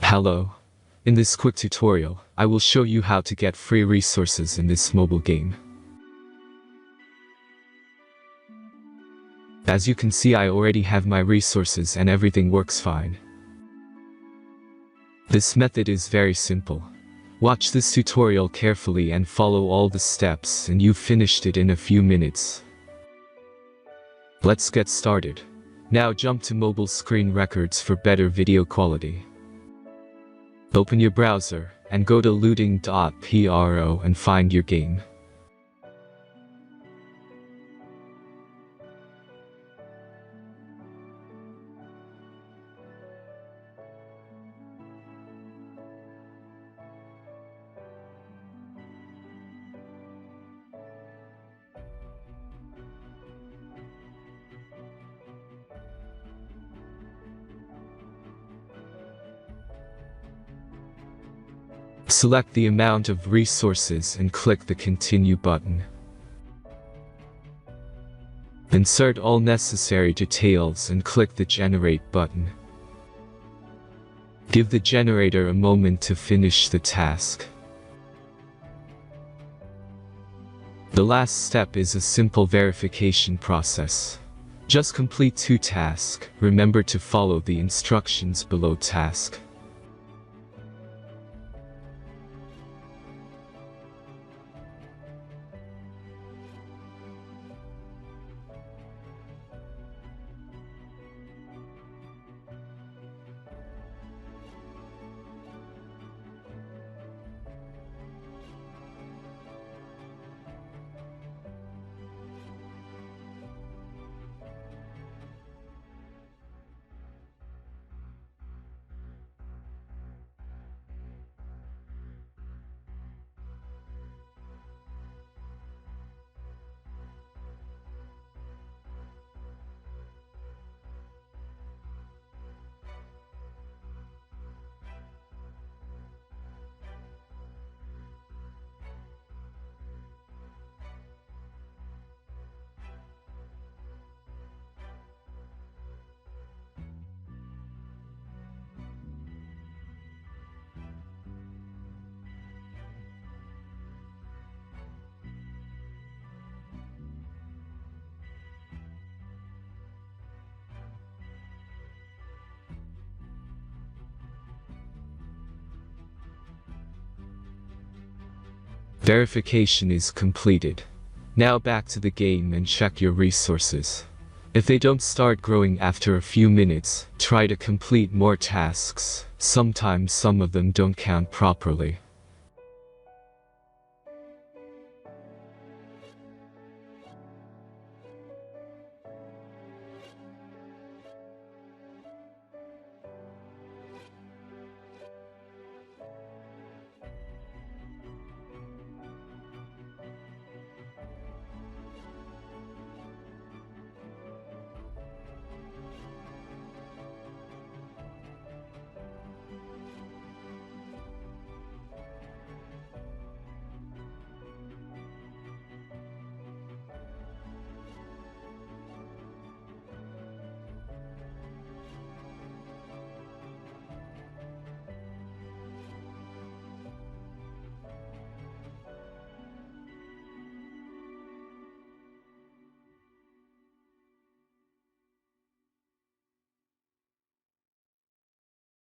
Hello. In this quick tutorial, I will show you how to get free resources in this mobile game. As you can see, I already have my resources and everything works fine. This method is very simple. Watch this tutorial carefully and follow all the steps and you've finished it in a few minutes. Let's get started. Now jump to mobile screen records for better video quality. Open your browser and go to looting.pro and find your game. Select the amount of resources and click the Continue button. Insert all necessary details and click the Generate button. Give the generator a moment to finish the task. The last step is a simple verification process. Just complete 2 tasks. Remember to follow the instructions below task. Verification is completed. Now back to the game and check your resources. If they don't start growing after a few minutes, try to complete more tasks. Sometimes some of them don't count properly.